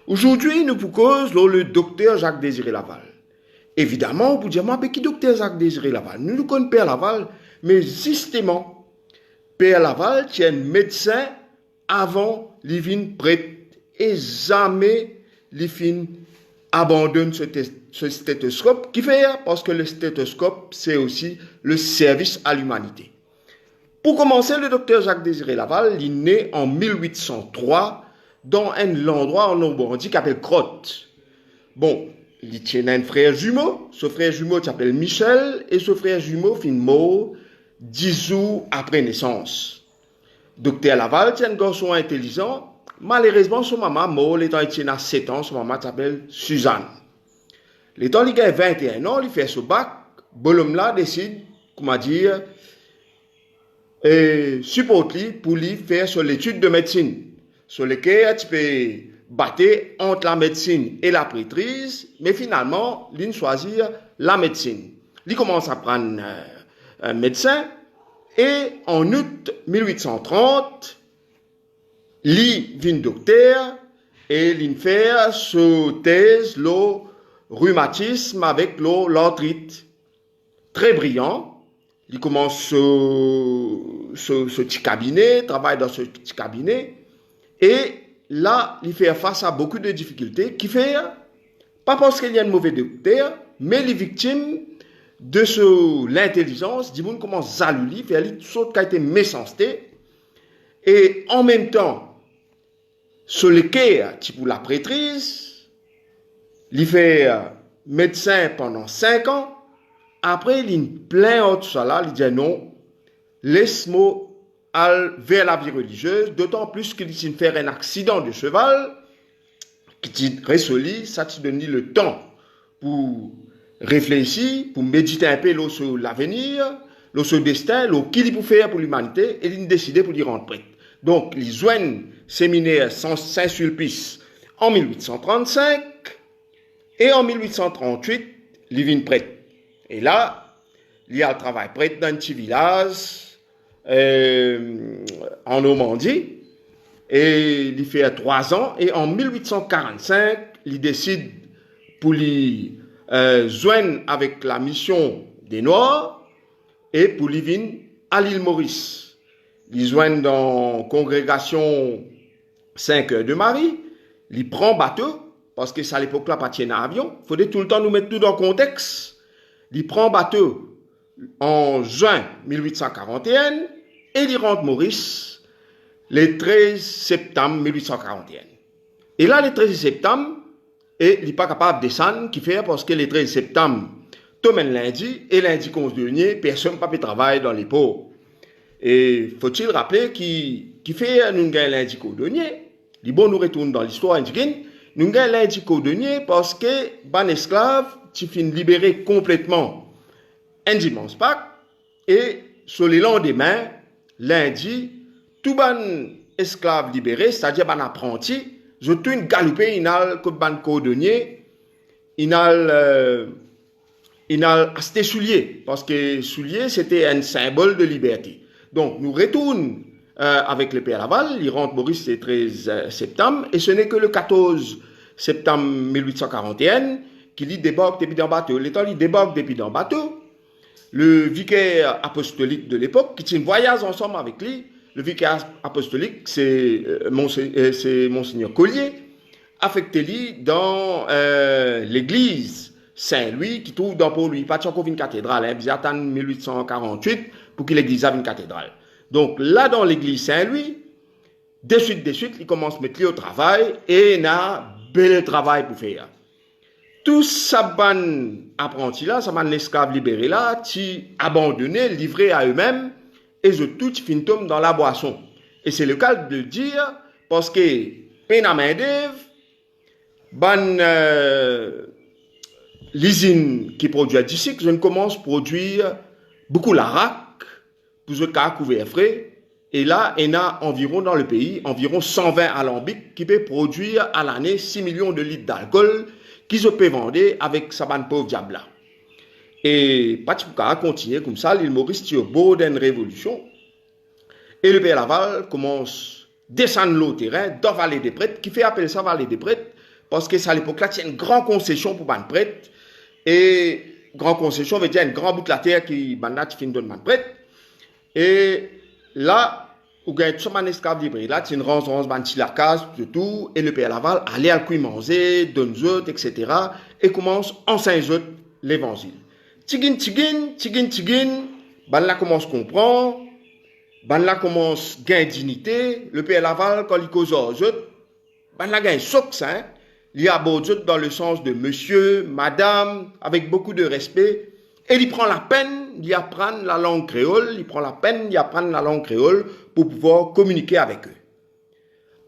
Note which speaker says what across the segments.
Speaker 1: Aujourd'hui, nous vous causons le docteur Jacques-Désiré Laval. Évidemment, vous dire, moi, qui docteur Jacques-Désiré Laval? Nous nous connaissons Père Laval, mais justement, Père Laval tient un médecin avant l'ivine prêtre et jamais l'ivine abandonne ce stéthoscope qui fait parce que le stéthoscope, c'est aussi le service à l'humanité. Pour commencer, le docteur Jacques-Désiré Laval, il est né en 1803 dans un endroit en Normandie qui s'appelle Crotte. Bon, il tient un frère jumeau. Ce frère jumeau s'appelle Michel et ce frère jumeau finit mort 10 jours après naissance. Docteur Laval tient un garçon intelligent. Malheureusement, son maman mort, l'étant il tient à 7 ans, son maman s'appelle Suzanne. L'étant il a 21 ans, il fait ce bac. Bonhomme là décide, comment dire, supporte lui pour lui faire sur l'étude de médecine, sur lequel tu peux battre entre la médecine et la prêtrise, mais finalement, il choisit la médecine. Il commence à prendre un médecin et en août 1830, il devient docteur et il fait sa thèse, le rhumatisme avec l'arthrite. Très brillant. Il commence ce petit cabinet, travaille dans ce petit cabinet, et là, il fait face à beaucoup de difficultés, qui fait, pas parce qu'il y a un mauvais docteur, mais les victimes de l'intelligence, du monde commence à lui, faire toutes sortes qui a été méchanceté, et en même temps, sur le quai, pour la prêtrise, il fait médecin pendant 5 ans. Après, il plein autre ça là, il dit non, laisse-moi aller vers la vie religieuse, d'autant plus qu'il vient faire un accident de cheval, qui dit résolu, ça te donne le temps pour réfléchir, pour méditer un peu sur l'avenir, sur le destin, qu'il il peut faire pour l'humanité, et il décide pour y rentrer. Donc, il joignent séminaire Saint-Sulpice en 1835, et en 1838, il vient prêtre. Et là, il y a le travail prêtre dans un petit village en Normandie. Et il fait 3 ans. Et en 1845, il décide pour lui joindre avec la mission des Noirs et pour lui venir à l'île Maurice. Il joint dans la congrégation 5 heures de Marie. Il prend bateau, parce que c'est à l'époque-là, pas de avion. Il faudrait tout le temps nous mettre tout dans le contexte. Il prend bateau en juin 1841 et il rentre Maurice le 13 septembre 1841. Et là, le 13 septembre, il n'est pas capable de descendre, qui fait parce que le 13 septembre, tout le lundi, et lundi 11 dernier, personne ne peut travailler dans les ports. Et faut-il rappeler qui fait nous gagnons lundi cordonnier. Bon, nous retournons dans l'histoire indigène. Nous gagnons lundi cordonnier parce que ban esclave tu finis libéré complètement un dimanche Pâques et sur le lendemain, lundi, tout ban esclave libéré, c'est-à-dire ban apprenti, je tout une galopé, il a comme ban cordonnier, il a acheté soulier parce que soulier c'était un symbole de liberté. Donc nous retournons avec le Père Laval, il rentre Maurice le 13 septembre et ce n'est que le 14 septembre 1841 qu'il débarque depuis dans le bateau. L'état, il débarque depuis dans le bateau. Le vicaire apostolique de l'époque, qui tient voyage ensemble avec lui, le vicaire apostolique, c'est Monseigneur Collier, affecté lui dans l'église Saint-Louis, qui trouve dans Port-Louis. Pas encore une cathédrale, hein, il attend 1848 pour que l'église ait une cathédrale. Donc là, dans l'église Saint-Louis, de suite, il commence à mettre au travail et il a un bel travail pour faire. Tout ça ban apprenti là, ça ban esclave libéré là, qui abandonné, livré à eux-mêmes, et je tout fintum dans la boisson. Et c'est le cas de dire, parce que peine à main d'œuvre, ban l'usine qui produit d'ici, je ne commence à produire beaucoup l'arac, pour ce cas couvert frais, et là, il y a environ dans le pays, environ 120 alambics qui peuvent produire à l'année 6 millions de litres d'alcool, qui se peut vendre avec sa bande pauvre diable là. Et Patipouka continue comme ça, l'île Maurice tire beau d'une révolution. Et le Père Laval commence descendre le terrain dans la vallée des prêtres, qui fait appeler ça vallée des prêtres, parce que ça à l'époque-là, c'est une grande concession pour les prêtres. Et grande concession veut dire une grande bout de la terre qui finit dans les prêtres. Et là, où il y a tout un esclave libre, là, c'est une range, la case, tout, et le Père Laval allait à le manger, donne autres, etc. Et commence en 5 autres l'évangile. Tigin, ban là commence à comprendre, ban là commence à gagner dignité, le Père Laval, quand il cause aux autres, ban là gagne sox, hein, il aborde dans le sens de monsieur, madame, avec beaucoup de respect, et il prend la peine d'y apprendre la langue créole, pour pouvoir communiquer avec eux.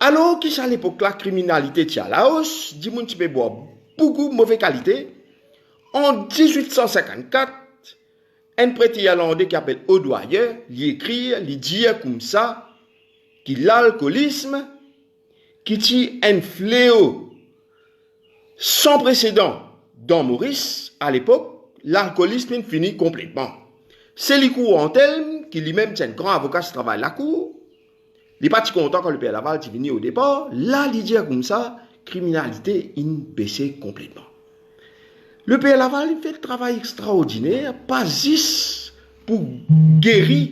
Speaker 1: Alors, qui à l'époque la criminalité tient la hausse, dit mon petit peu beaucoup de mauvaise qualité. En 1854, un prêtre irlandais qui s'appelle O'Dwyer, il écrit, il dit comme ça, que l'alcoolisme, qui est un fléau sans précédent dans Maurice, à l'époque, l'alcoolisme finit complètement. C'est le cours en tel, qui lui-même c'est un grand avocat qui travaille à la cour, il n'est pas content quand le Père Laval est venu au départ, là, il dit comme ça, criminalité, il baissé complètement. Le Père Laval, il fait un travail extraordinaire, pas juste pour guérir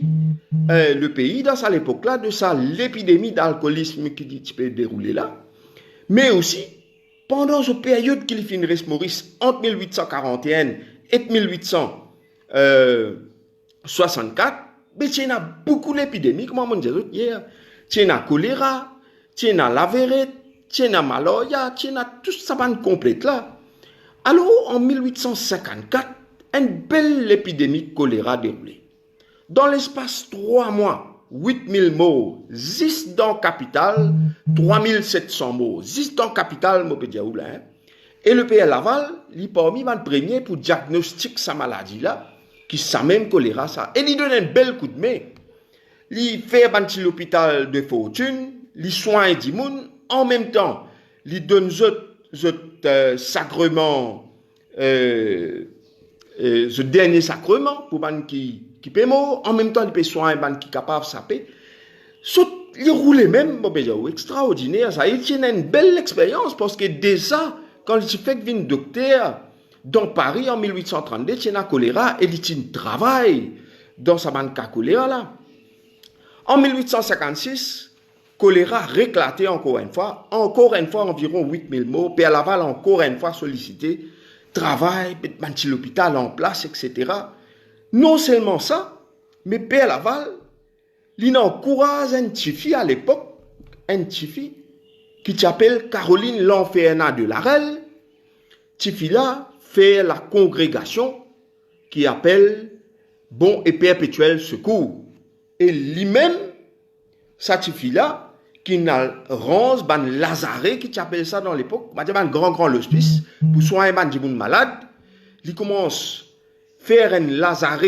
Speaker 1: le pays dans cette époque-là, de ça, l'épidémie d'alcoolisme qui peut dérouler là, mais aussi, pendant cette période qu'il finit Maurice, entre 1841 et 1864, mais il y a beaucoup d'épidémies, comme on disait hier. Il y a choléra, il y a la verette, il y a malaria, il y a tout ça complète là. Alors, en 1854, une belle épidémie de choléra déroulée. Dans l'espace de 3 mois, 8000 morts, 10 dans la capitale, 3700 morts, 10 dans la capitale, je peux dire, et le Père Laval, il est parmi les premiers pour diagnostiquer sa maladie là, qui sa même choléra ça. Et il donne un bel coup de main. Il fait l'hôpital de fortune, il soigne des gens, en même temps, il donne ce sacrement, ce dernier sacrement pour les gens qui peut mort, en même temps, il peut soigner les gens qui sont capables de saper. Il roule même, extraordinaire, ça. Il tient une belle expérience parce que déjà, quand il fait que vient docteur dans Paris en 1832, il y a un choléra et il travaille dans sa bande choléra là. En 1856, choléra réclaté encore une fois environ 8000 morts, Père Laval encore une fois sollicité, travail, mettre l'hôpital en place, etc. Non seulement ça, mais Père Laval, il encourage une petite fille à l'époque, une petite fille qui s'appelle Caroline Lanferna de Larelle. Cette fille-là fait la congrégation qui appelle Bon et Perpétuel Secours. Et lui-même, cette fille-là, qui n'a rance, ban Lazare, qui s'appelle ça dans l'époque, un grand hospice, pour soigner des gens malades, il commence à faire un Lazare,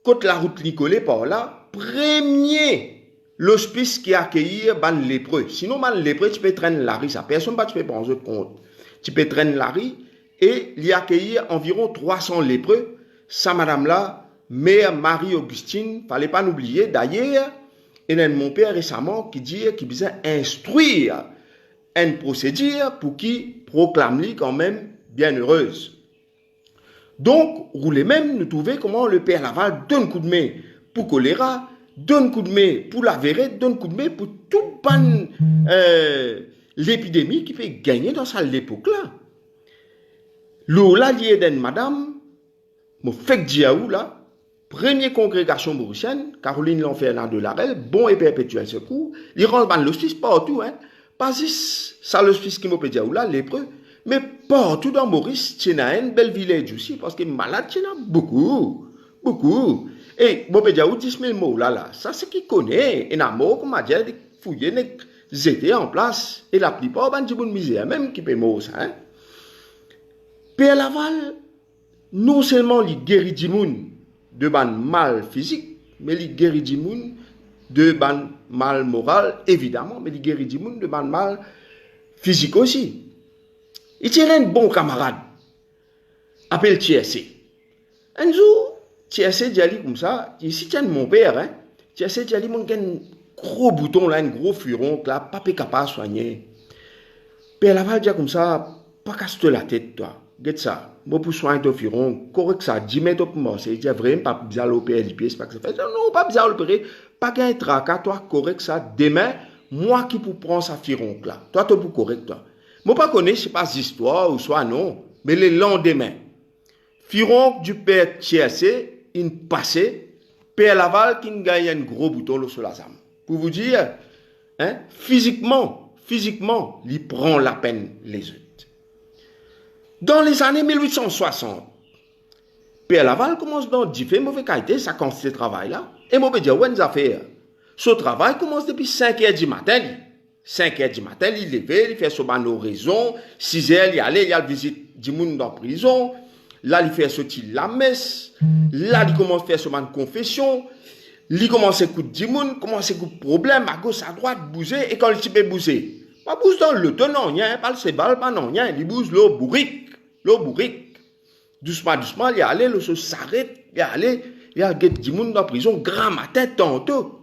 Speaker 1: côte la route Nicolet par là, premier l'hospice qui accueille les lépreux. Sinon, les lépreux, tu peux traîner la rue, ça personne ne peut prendre compte. Tu peux traîner la rue et il y accueilli environ 300 lépreux. Ça, madame-là, Mère Marie-Augustine, fallait pas l'oublier. D'ailleurs, il y a mon père récemment qui dit qu'il besoin instruire une procédure pour qu'il proclame quand même bienheureuse. Donc, roulez même, nous trouvons comment le Père Laval donne coup de main pour choléra, donne coup de main pour la verette, donne coup de main pour toute l'épidémie qui fait gagner dans cette époque-là. L'Ola lié d'une madame, mon fait diaou là, première congrégation mauricienne, Caroline Lanferna de Larelle, Bon et Perpétuel Secours, ils rentrent dans l'hospice partout, hein. Pas juste ça l'hospice qui m'a dit là, lépreux, mais partout dans Maurice, il y a une belle village aussi, parce que malade, il y en a beaucoup. Et bon, il y a 10 000 mots là, ça c'est qui connaît, et n'a mort, comme a dit, fouiller, ils étaient en place, et la plupart, ben, de misère, même qui peut mourir ça, hein. Père Laval, non seulement il guérit du monde de ban mal physique, mais il guérit du monde de ban mal moral, évidemment, mais il guérit du monde de ban mal physique aussi. Il tient un bon camarade, appelle TSC. Un jour, TSC dit comme ça, il dit, si tu es mon père, hein, TSC dit, mon gen gros bouton là, un gros furon là, pas capable de soigner. Père Laval dit comme ça, pas casse la tête, toi. Get ça. Moi, pour soigner ton furon, correct ça, 10 mètres pour moi. C'est vraiment pas besoin d'opérer les pieds, c'est pas que ça fait. Non, pas besoin d'opérer. Pas qu'un tracas, toi, correct ça. Demain, moi qui pour prendre sa furon là. Toi, tu pour correct, toi. Moi, pas connais, je sais pas histoire ou soit non, mais le lendemain, furon du père TSC, il passait, Père Laval qui gagne un gros bouton sur la zame. Pour vous dire, hein, physiquement, il prend la peine les autres. Dans les années 1860, Père Laval commence dans différentes mauvaises qualités, ça consiste ce travail-là. Et moi, je dis, ouais, nous affaires. Ce travail commence depuis 5 heures du matin. 5 heures du matin, il levé, il fait son oraison. 6 heures, il allait, il a visite du monde dans la prison. Là, il fait sortir la messe. Là, il commence à faire son confession. Il commence à écouter du monde, commence à écouter problème, à gauche, à droite, bouger. Et quand il peut bouger, pas bouge dans le ton, non, rien, pas le sébal, pas non, rien. Il bouge l'eau bourrique. Doucement, il allait, il s'arrête, il allait, il a du monde dans la prison, grand matin, tantôt.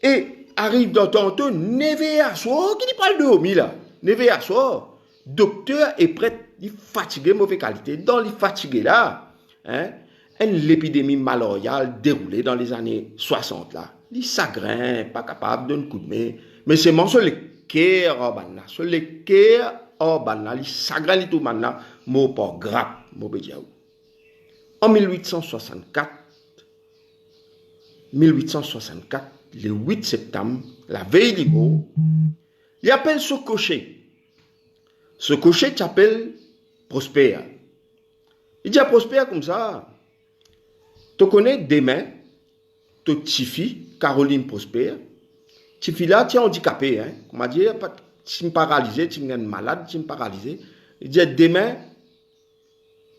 Speaker 1: Et arrive dans tantôt, nevé à soir, qui dit pas le dormi là, nevé à soir, docteur est prêt, il est fatigué, mauvaise qualité, dans les fatigués là, hein, l'épidémie malariale déroulée dans les années 60 là, il s'agrin, pas capable d'un coup de main, mais c'est mon seul cœur, il s'agrin tout maintenant, mot pas grave, mot bédiaou. En 1864, le 8 septembre, la veille du mot, il appelle ce cocher. Ce cocher s'appelle Prosper. Il dit à Prosper comme ça, tu connais demain, tu Tifi, Caroline Prosper. Tifi là, tu es handicapé, hein. On m'a dit, tu es paralysé, tu es malade, tu es paralysé. Il dit, demain,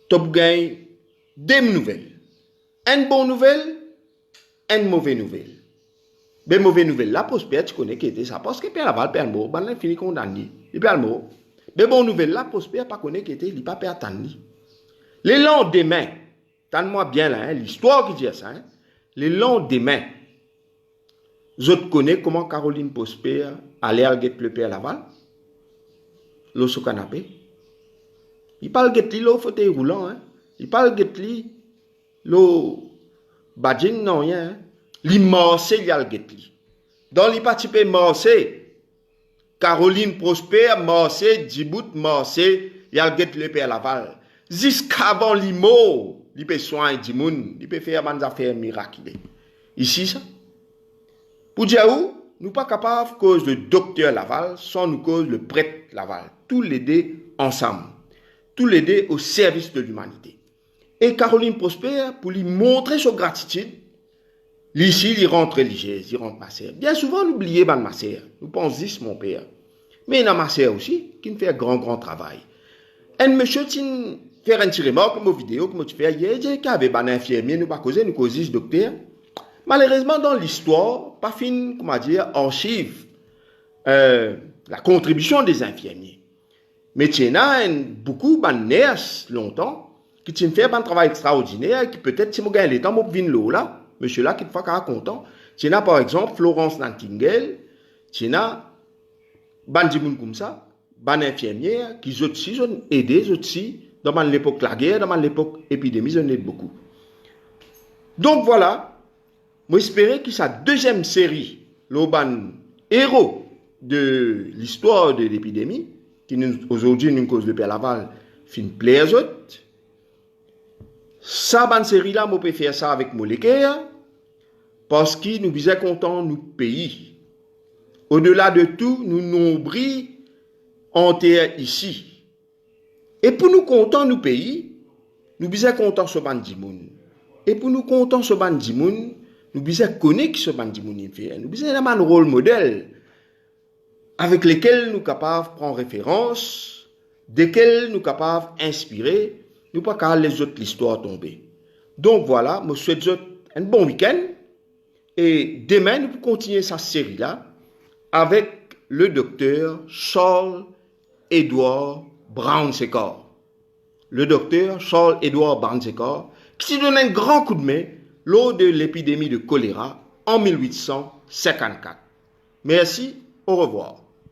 Speaker 1: tu gagnes deux nouvelles. Une bonne nouvelle, une mauvaise nouvelle. Mais mauvaise nouvelle, là, Prosper, tu connais qui était ça. Parce que Père Laval, Père Mot, ben là, il finit condamné. Il Père Mot. Mais bonne nouvelle, là, Prosper, pas connaît qui était, il pas Père Tanni. Le lendemain, tente-moi bien là, hein, l'histoire qui dit ça, hein, le lendemain, je connais comment Caroline Prosper allait regarder le Père Laval, l'eau sur canapé. Il parle de lui, l'eau fauteuil roulant, hein. Il parle de lui, l'eau badjing, non, rien, hein. L'immense, il y a le guet-li. Dans les participés morcés, Caroline Prosper, morcé, Djibout, morcé, il y a le guet le Père Laval. Jusqu'avant l'IMO, il peut soigner du monde, il peut faire des affaires miraculeuses. Ici, ça. Pour dire où, nous ne sommes pas capables, cause le docteur Laval, sans nous cause le prêtre Laval. Tous les deux ensemble. Tous les deux au service de l'humanité. Et Caroline Prosper, pour lui montrer sa gratitude, ici, il rentre religieuse, il rentre ma sœur. Bien souvent, on oublie ma sœur. Nous pensons juste mon père. Mais il y a ma sœur aussi, qui me fait un grand travail. Un monsieur qui fait un petit remarque, comme vidéo, comme tu fais hier, il dit qu'il y avait un infirmier, nous pas causer, nous causons docteur. Malheureusement, dans l'histoire, pas fin, comment dire, archive la contribution des infirmiers. Mais il y a beaucoup de nurses longtemps qui ont fait un travail extraordinaire, qui peut-être, si je gagne le temps, je vais venir là. Monsieur là, qui est content. Tu as par exemple Florence Nightingale, tu as Bandimoun comme ça, ban infirmière, qui aussi ont aidé aussi dans l'époque de la guerre, dans l'époque épidémie, ils ont aidé beaucoup. Donc voilà, j'espère que sa deuxième série, l'Oban héros de l'histoire de l'épidémie, qui aujourd'hui nous cause de Père Laval, fin plaisir aux autres. Ça, bonne série là, je peux faire ça avec mon léguer, parce que nous sommes contents nous pays. Au-delà de tout, nous nombris en terre ici. Et pour nous contents nous pays, nous sommes contents ce bandimoun. Et pour nous contents ce bandimoun, nous sommes connaître ce bandimoun fait. Nous sommes un rôle modèle avec lesquels nous sommes capables de prendre référence, desquels nous sommes capables d'inspirer. Nous pas qu'à les autres l'histoire tomber. Donc voilà, je souhaite un bon week-end. Et demain, nous pouvons continuer cette série-là avec le docteur Charles-Édouard Brown-Séquard. Le docteur Charles-Édouard Brown-Séquard, qui s'est donné un grand coup de main lors de l'épidémie de choléra en 1854. Merci, au revoir.